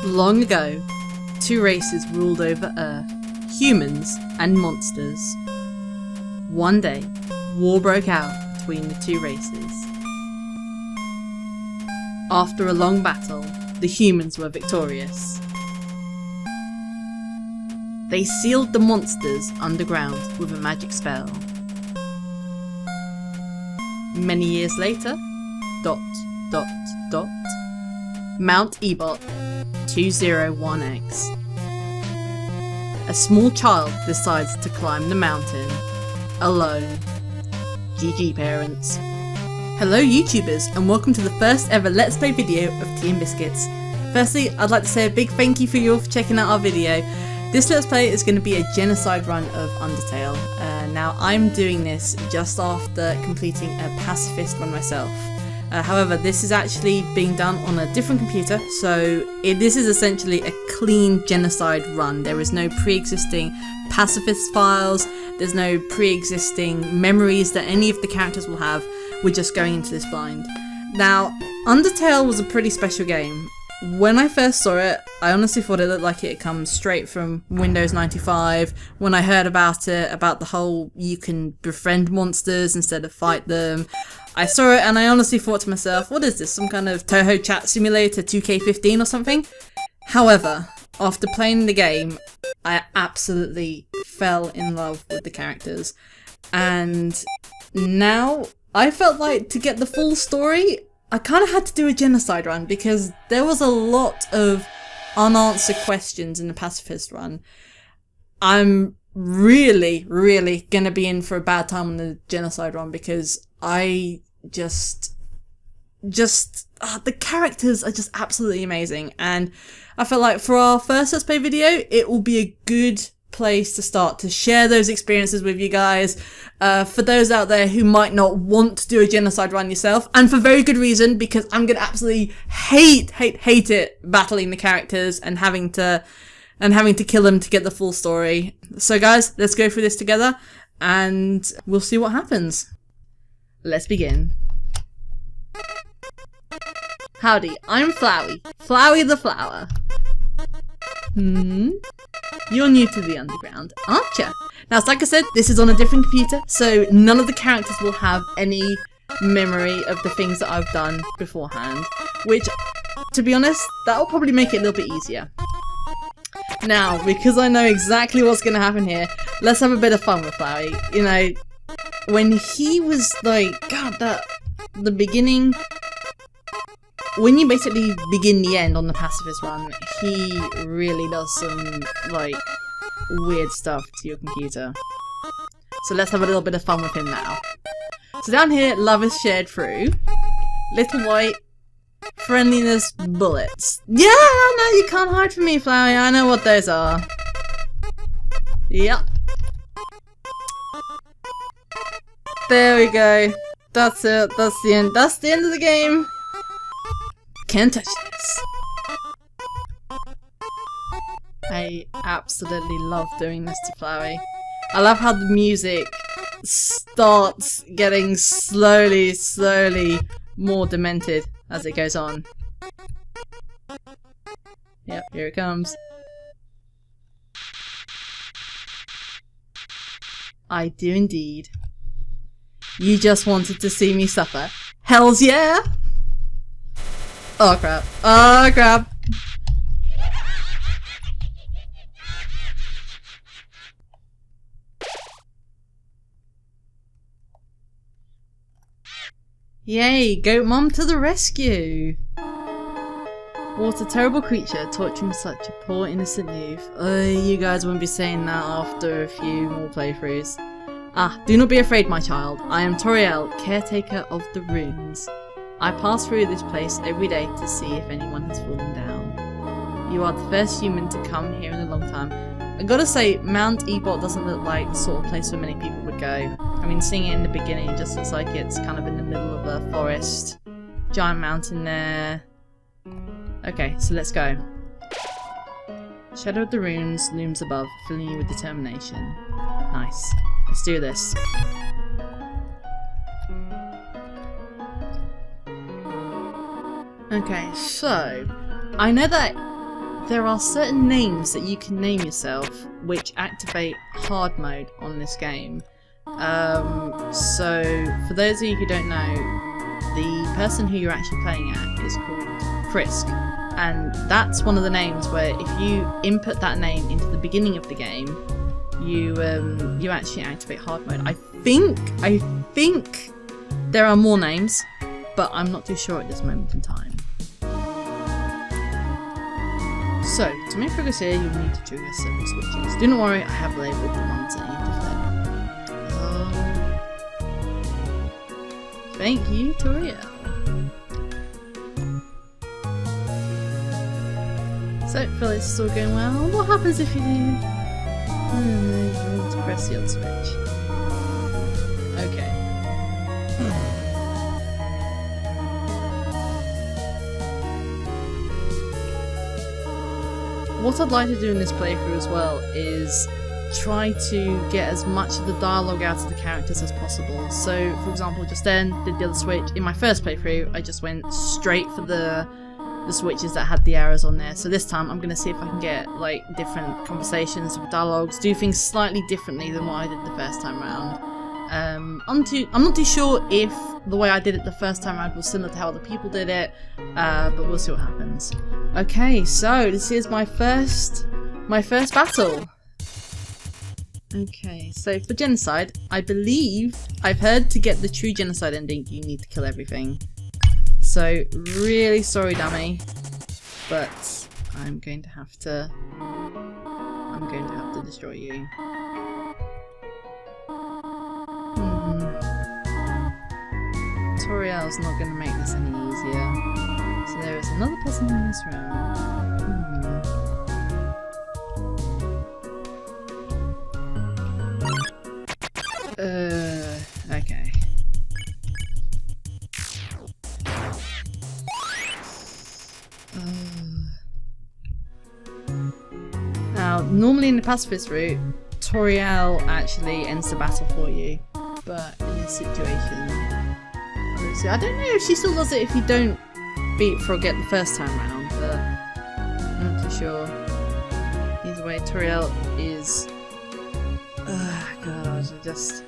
Long ago, two races ruled over Earth, humans and monsters. One day, war broke out between the two races. After a long battle, the humans were victorious. They sealed the monsters underground with a magic spell. Many years later, ... Mount Ebot 201X. A small child decides to climb the mountain alone. GG parents. Hello YouTubers and welcome to the first ever Let's Play video of Tea&Biscuits. Firstly, I'd like to say a big thank you for you all for checking out our video. This Let's Play is going to be a genocide run of Undertale. Now I'm doing this just after completing a pacifist run myself. However, this is actually being done on a different computer, so this is essentially a clean genocide run. There is no pre-existing pacifist files, there's no pre-existing memories that any of the characters will have. We're just going into this blind. Now, Undertale was a pretty special game. When I first saw it, I honestly thought it looked like it comes straight from Windows 95. When I heard about it, about the whole you can befriend monsters instead of fight them, I saw it and I honestly thought to myself, what is this, some kind of Toho chat simulator 2K15 or something? However, after playing the game, I absolutely fell in love with the characters. And now, I felt like to get the full story, I kind of had to do a genocide run because there was a lot of unanswered questions in the pacifist run. I'm really gonna be in for a bad time on the genocide run because I the characters are just absolutely amazing, and I feel like for our first Let's Play video, it will be a good place to start to share those experiences with you guys. For those out there who might not want to do a genocide run yourself, and for very good reason, because I'm gonna absolutely hate it battling the characters and having to kill them to get the full story. So guys, let's go through this together and we'll see what happens. Let's begin. Howdy, I'm Flowey. Flowey the Flower. You're new to the underground, aren't you? Now, like I said, this is on a different computer, so none of the characters will have any memory of the things that I've done beforehand, which, to be honest, that'll probably make it a little bit easier. Now, because I know exactly what's going to happen here, let's have a bit of fun with Flowey. You know, when he was like, the beginning, when you basically begin the end on the pacifist run, he really does some, like, weird stuff to your computer. So let's have a little bit of fun with him now. So down here, love is shared through. Little white, friendliness, bullets. Yeah, no, you can't hide from me, Flowey. I know what those are. Yep. There we go. That's it. That's the end. That's the end of the game. Can't touch this. I absolutely love doing this to Flowey. I love how the music starts getting slowly more demented as it goes on. Yep, here it comes. I do indeed. You just wanted to see me suffer. Hells yeah! Oh crap. Oh crap. Yay, Goat Mom to the rescue! What a terrible creature, torturing such a poor innocent youth. You guys won't be saying that after a few more playthroughs. Ah, do not be afraid, my child. I am Toriel, caretaker of the ruins. I pass through this place every day to see if anyone has fallen down. You are the first human to come here in a long time. I gotta say, Mount Ebot doesn't look like the sort of place where many people would go. I mean, seeing it in the beginning, it just looks like it's kind of in the middle of a forest. Giant mountain there. Okay, so let's go. Shadow of the runes looms above, filling you with determination. Nice. Let's do this. Okay, so I know that there are certain names that you can name yourself which activate hard mode on this game. So for those of you who don't know, the person who you're actually playing at is called Frisk, and that's one of the names where if you input that name into the beginning of the game, you actually activate hard mode. I think there are more names, but I'm not too sure at this moment in time. So, to make progress here, you'll need to trigger several switches. Do not worry, I have labelled the ones that need to flip. Thank you, Toriel. So, feel this is all going well. What happens if you do? You need to press the other switch. Okay. What I'd like to do in this playthrough as well is try to get as much of the dialogue out of the characters as possible. So, for example, just then, did the other switch. In my first playthrough, I just went straight for the switches that had the arrows on there. So this time, I'm going to see if I can get like different conversations with dialogues, do things slightly differently than what I did the first time round. I'm not too sure if the way I did it the first time around was similar to how other people did it, but we'll see what happens. Okay, so this is my first battle. Okay, so for genocide, I believe I've heard to get the true genocide ending, you need to kill everything. So really sorry, dummy, but I'm going to have to destroy you. Toriel's not going to make this any easier. So there is another person in this room. Okay. Now, normally in the pacifist route, Toriel actually ends the battle for you, but in this situation, I don't know if she still does it if you don't beat forget the first time round, but I'm not too sure. Either way, Toriel is... God, just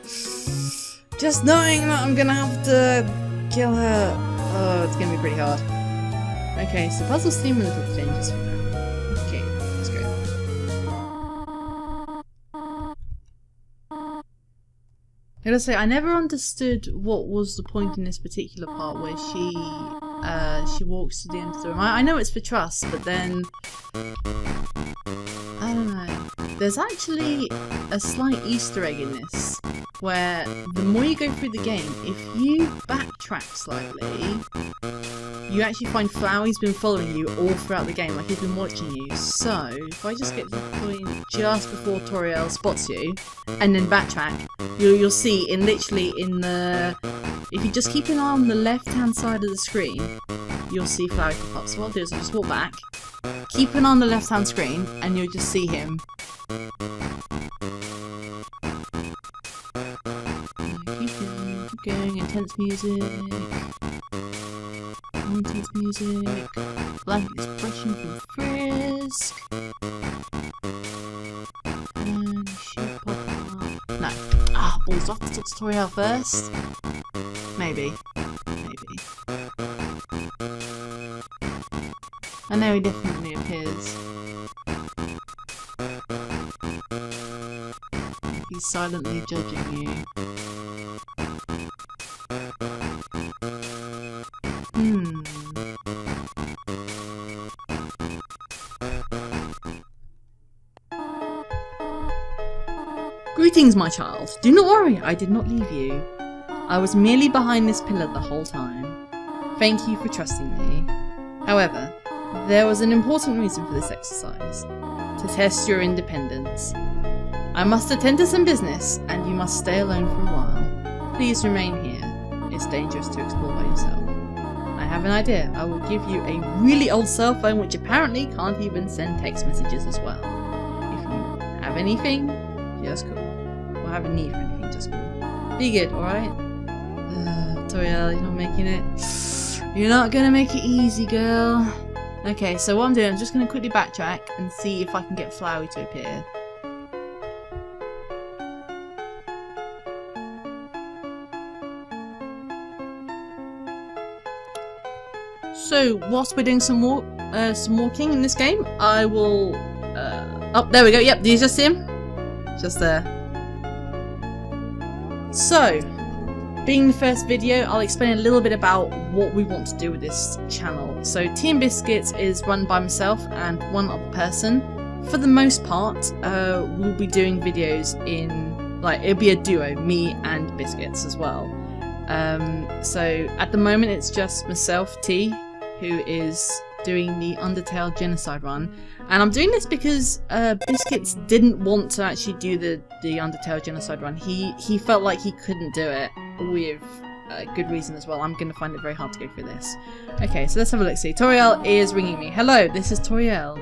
knowing that I'm gonna have to kill her. Oh, it's gonna be pretty hard. Okay, so puzzle seem a little changes for now. Okay, let's go. I gotta say, I never understood what was the point in this particular part where she walks to the end of the room. I know it's for trust, but then I don't know. There's actually a slight Easter egg in this, where the more you go through the game, if you backtrack slightly, you actually find Flowey's been following you all throughout the game, like he's been watching you. So, if I just get to the point just before Toriel spots you, and then backtrack, you'll see if you just keep an eye on the left-hand side of the screen, you'll see Flowey pop up. So what I'll do is I'll just walk back, keep an eye on the left-hand screen, and you'll just see him. Keep going, intense music. Intense music. Blank expression from Frisk. And should pop up. No. Ah, balls off the tutorial first. Maybe. I know he definitely appears. He's silently judging you. Greetings, my child. Do not worry, I did not leave you. I was merely behind this pillar the whole time. Thank you for trusting me. However, there was an important reason for this exercise. To test your independence. I must attend to some business, and you must stay alone for a while. Please remain here. It's dangerous to explore by yourself. I have an idea. I will give you a really old cell phone which apparently can't even send text messages as well. If you have anything, just call. Or have a need for anything, just call. Be good, alright? Toriel, you're not making it. You're not gonna make it easy, girl. Okay, so what I'm doing, I'm just going to quickly backtrack and see if I can get Flowey to appear. So, whilst we're doing some walking in this game, I will... oh, there we go. Yep, do you just see him? Just there. So, being the first video, I'll explain a little bit about what we want to do with this channel. So, Tea&Biscuits is run by myself and one other person. For the most part, we'll be doing videos in... like, it'll be a duo, me and Biscuits as well. So, at the moment, it's just myself, T, who is doing the Undertale GENOCIDE run. And I'm doing this because Biscuits didn't want to actually do the Undertale GENOCIDE run. He felt like he couldn't do it, with good reason as well. I'm going to find it very hard to go through this. Okay, so let's have a look. See, Toriel is ringing me. Hello, this is Toriel.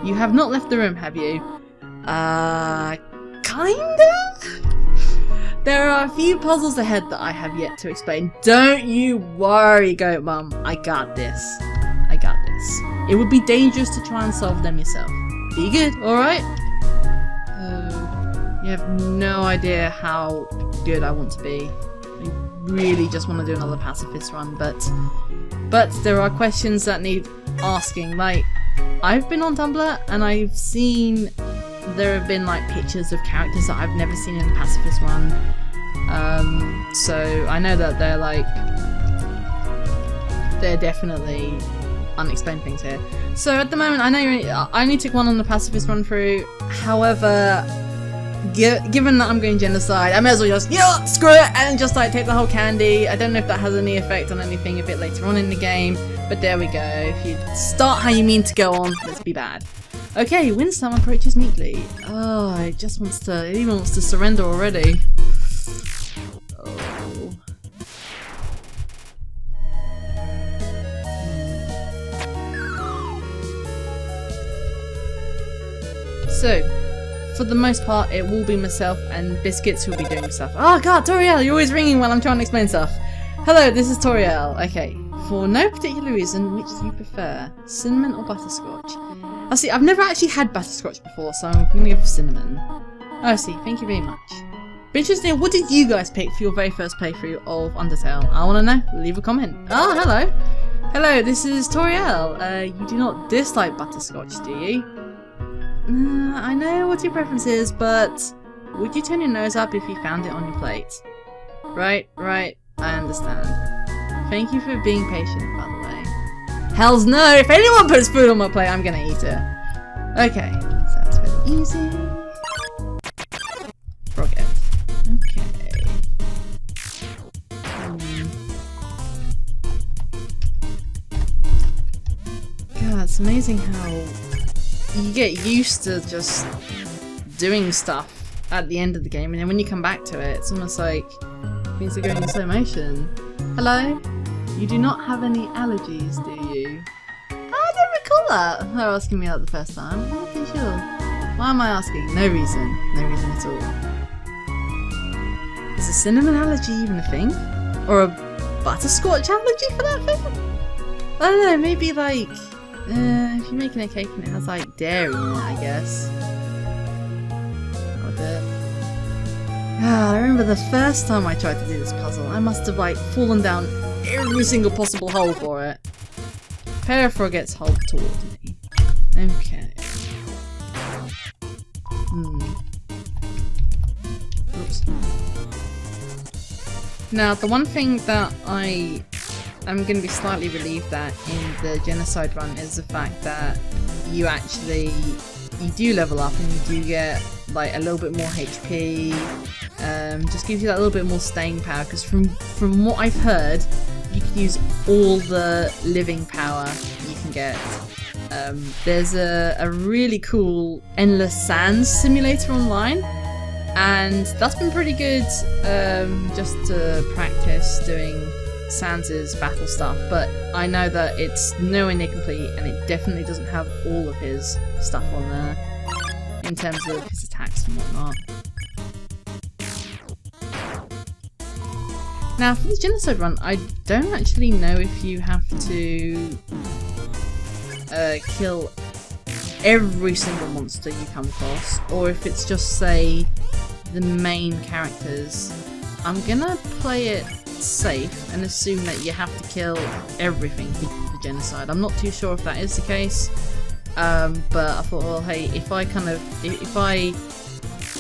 You have not left the room, have you? Kinda? There are a few puzzles ahead that I have yet to explain. Don't you worry, Goat Mum. I got this. I got this. It would be dangerous to try and solve them yourself. Be good, alright? You have no idea how good I want to be. I really just want to do another pacifist run, but there are questions that need asking. Like, I've been on Tumblr and I've seen there have been like pictures of characters that I've never seen in a pacifist run. So I know that they're definitely unexplained things here. So at the moment, I know I only took one on the pacifist run through. However, given that I'm going genocide, I may as well just, you know what, screw it, and just like take the whole candy. I don't know if that has any effect on anything a bit later on in the game, but there we go. If you start how you mean to go on, let's be bad. Okay, Winston approaches meekly. Oh, it even wants to surrender already. Oh. So, for the most part, it will be myself and Biscuits who will be doing stuff. Oh god, Toriel, you're always ringing while I'm trying to explain stuff. Hello, this is Toriel. Okay, for no particular reason, which do you prefer? Cinnamon or butterscotch? I see, I've never actually had butterscotch before, so I'm gonna go for cinnamon. Oh, I see, thank you very much. But interesting, what did you guys pick for your very first playthrough of Undertale? I wanna know, leave a comment. Oh, hello. Hello, this is Toriel. You do not dislike butterscotch, do you? I know what your preference is, but would you turn your nose up if you found it on your plate? Right, I understand. Thank you for being patient, by the way. Hells no! If anyone puts food on my plate, I'm gonna eat it. Okay, so that's very easy. Frogget. Okay. God, it's amazing how you get used to just doing stuff at the end of the game, and then when you come back to it, it's almost like things are going in slow motion. Hello? You do not have any allergies, do you? I don't recall that. They were asking me that the first time. I'm not too sure. Why am I asking? No reason. No reason at all. Is a cinnamon allergy even a thing? Or a butterscotch allergy for that thing? I don't know, maybe like... if you're making a cake and it has like dairy in it, I guess. That would do it. I remember the first time I tried to do this puzzle, I must have like fallen down every single possible hole for it. Pair of Froggets hold towards me. Okay. Oops. Now, the one thing that I'm going to be slightly relieved at in the genocide run is the fact that you do level up and you do get like a little bit more HP. Just gives you that little bit more staying power, because from what I've heard, you can use all the living power you can get. There's a really cool Endless Sands simulator online, and that's been pretty good just to practice doing Sans' battle stuff, but I know that it's nowhere near complete, and it definitely doesn't have all of his stuff on there in terms of his attacks and whatnot. Now for the genocide run, I don't actually know if you have to kill every single monster you come across, or if it's just, say, the main characters, I'm gonna play it safe and assume that you have to kill everything for the genocide. I'm not too sure if that is the case, but I thought, well, hey, if I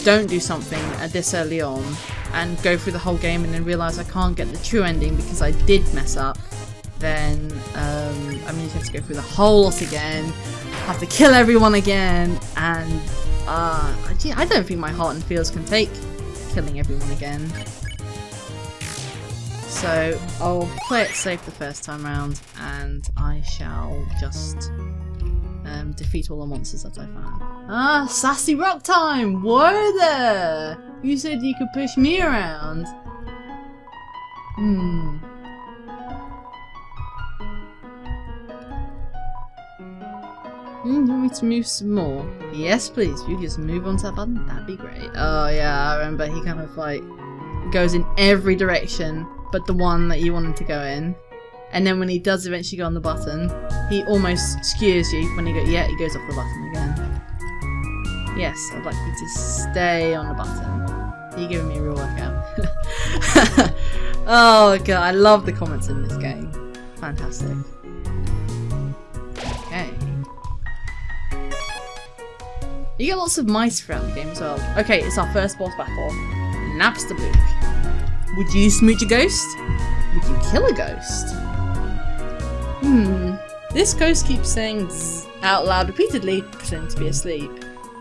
don't do something this early on and go through the whole game and then realise I can't get the true ending because I did mess up, then I mean, you have to go through the whole lot again, have to kill everyone again, and I don't think my heart and feels can take killing everyone again. So I'll play it safe the first time round, and I shall just defeat all the monsters that I found. Ah, sassy rock time! Whoa there! You said you could push me around. You want me to move some more? Yes, please. If you just move onto that button, that'd be great. Oh yeah, I remember he kind of like goes in every direction but the one that you want him to go in. And then when he does eventually go on the button, he almost skewers you when he goes off the button again. Yes, I'd like you to stay on the button. You're giving me a real workout. Oh god, I love the comments in this game. Fantastic. Okay. You get lots of mice throughout the game as well. Okay, it's our first boss battle. Napster Luke. Would you smooch a ghost? Would you kill a ghost? This ghost keeps saying zzz out loud repeatedly, pretending to be asleep.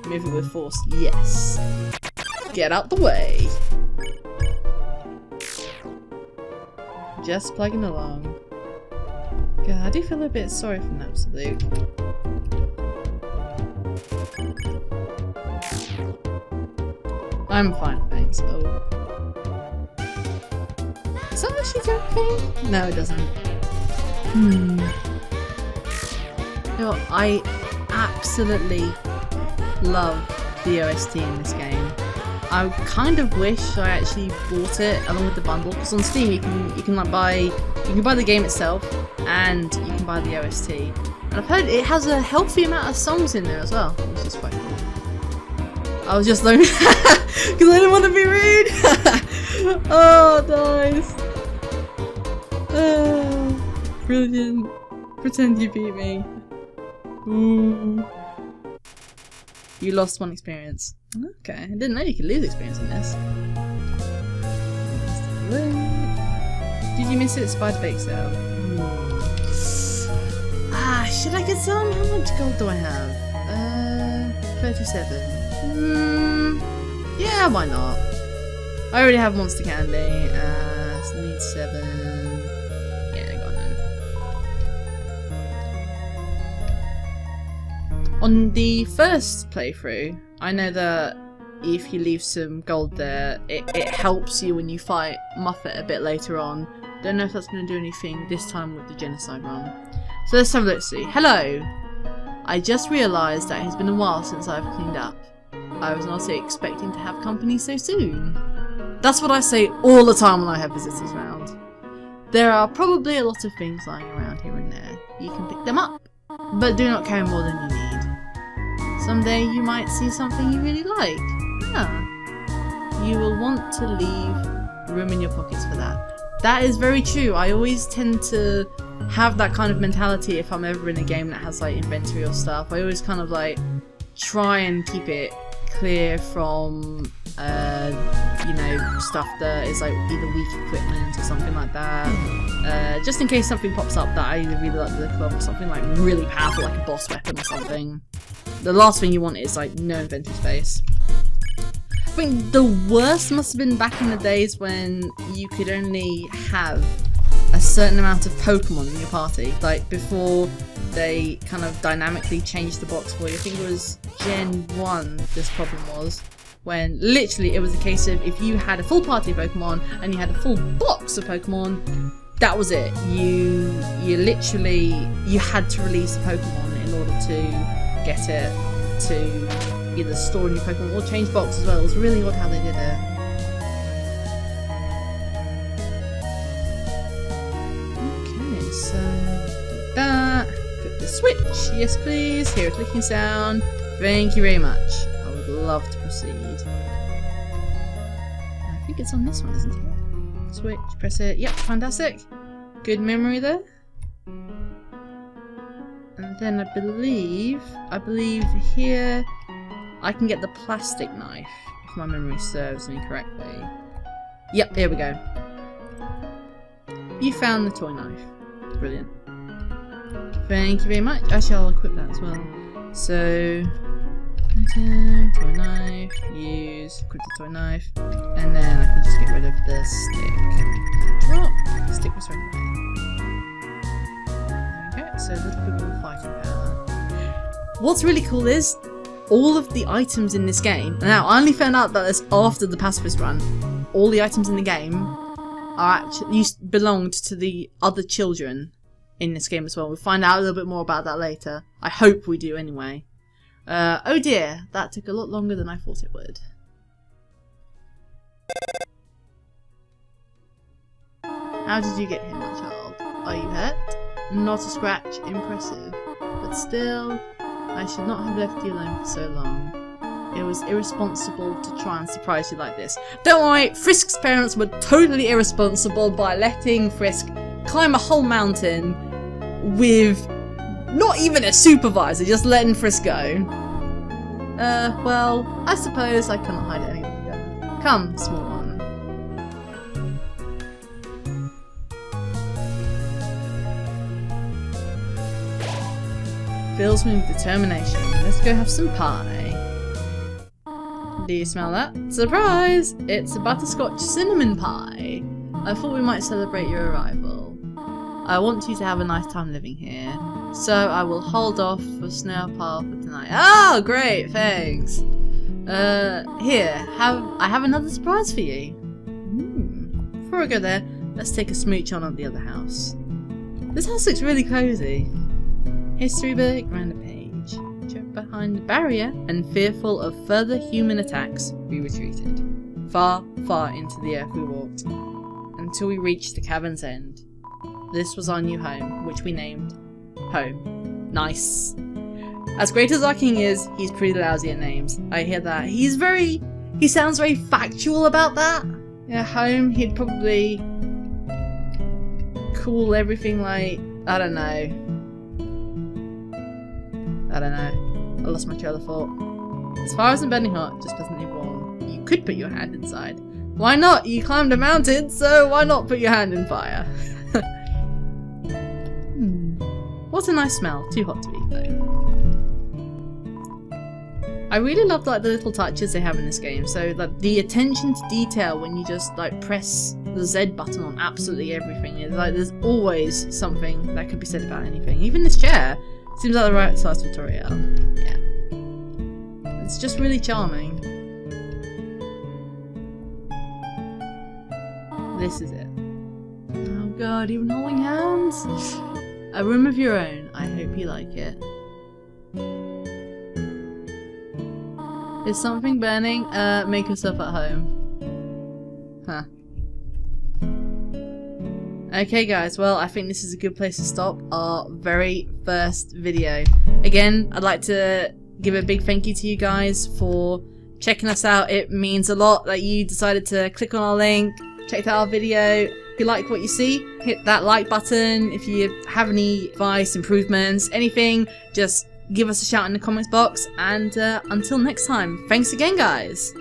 Moving with force, yes. Get out the way. Just plugging along. God, I do feel a bit sorry for Napster Luke. I'm fine, thanks. Oh. Is that actually joking? No, it doesn't. You know, I absolutely love the OST in this game. I kind of wish I actually bought it along with the bundle, because on Steam you can like buy the game itself and you can buy the OST. And I've heard it has a healthy amount of songs in there as well, which is quite cool. I was just like, because I didn't want to be rude. Oh, nice. Oh, brilliant. Pretend you beat me. Ooh. You lost one experience. Okay, I didn't know you could lose experience in this. Did you miss it at Spider Bake Sale? Should I get some? How much gold do I have? 37. Yeah, why not? I already have monster candy. So I need 7. Yeah, go on then. On the first playthrough, I know that if you leave some gold there, it helps you when you fight Muffet a bit later on. Don't know if that's going to do anything this time with the genocide run. So let's have a look, see. Hello! I just realised that it's been a while since I've cleaned up. I was not expecting to have company so soon. That's what I say all the time when I have visitors around. There are probably a lot of things lying around here and there. You can pick them up, but do not carry more than you need. Someday you might see something you really like. You will want to leave room in your pockets for that. That is very true. I always tend to have that kind of mentality if I'm ever in a game that has like inventory or stuff. I always kind of like try and keep it clear from you know, stuff that is like either weak equipment or something like that, just in case something pops up that I either really like the look of or something like really powerful, like a boss weapon or something. The last thing you want is like no inventory space. I think the worst must have been back in the days when you could only have a certain amount of Pokemon in your party, like before they kind of dynamically changed the box for you. I think it was Gen 1 this problem was, when literally it was a case of if you had a full party of Pokemon and you had a full box of Pokemon, that was it. You had to release a Pokemon in order to get it to either store new Pokemon or change box as well. It was really odd how they did it. Okay, so do that. Flip the switch. Yes, please. Hear a clicking sound. Thank you very much. I would love to proceed. I think it's on this one, isn't it? Switch, press it. Yep, fantastic. Good memory there. And then I believe here I can get the plastic knife, if my memory serves me correctly. Yep, here we go. You found the toy knife. Brilliant. Thank you very much. Actually, I'll equip that as well. So, item, toy knife, use, equip the toy knife, and then I can just get rid of the stick. Drop! The stick was right there. There we go. So, a little bit more fighting power. What's really cool is all of the items in this game. Now, I only found out about this after the pacifist run. All the items in the game are actually belonged to the other children in this game as well. We'll find out a little bit more about that later. I hope we do anyway. Oh dear, that took a lot longer than I thought it would. How did you get here, my child? Are you hurt? Not a scratch. Impressive. But still, I should not have left you alone for so long. It was irresponsible to try and surprise you like this. Don't worry, Frisk's parents were totally irresponsible by letting Frisk climb a whole mountain with not even a supervisor, just letting Frisk go. Well, I suppose I cannot hide it any longer. Come, small one. Fills me with determination. Let's go have some pie. Do you smell that? Surprise! It's a butterscotch cinnamon pie. I thought we might celebrate your arrival. I want you to have a nice time living here, so I will hold off for snail pile for tonight. Oh, great, thanks. Here, I have another surprise for you. Before I go there, let's take a smooch on at the other house. This house looks really cozy. History book, round a page. Behind the barrier, and fearful of further human attacks, we retreated. Far, far into the earth we walked, until we reached the cavern's end. This was our new home, which we named Home. Nice. As great as our king is, he's pretty lousy at names. I hear that. He sounds very factual about that. Yeah, home, he'd probably call everything like, I don't know. I lost my trail of thought. As far as the burning heart, just pleasantly warm. You could put your hand inside. Why not? You climbed a mountain, so why not put your hand in fire? What a nice smell. Too hot to eat though. I really love like the little touches they have in this game. So like the attention to detail when you just like press the Z button on absolutely everything. It's like there's always something that could be said about anything. Even this chair. Seems like the right size for Toriel. Yeah. It's just really charming. This is it. Oh god, even holding hands? A room of your own. I hope you like it. Is something burning? Make yourself at home. Huh. Okay guys, well I think this is a good place to stop our very first video. Again, I'd like to give a big thank you to you guys for checking us out. It means a lot that you decided to click on our link, check out our video. If you like what you see, hit that like button. If you have any advice, improvements, anything, just give us a shout in the comments box. And until next time, thanks again guys!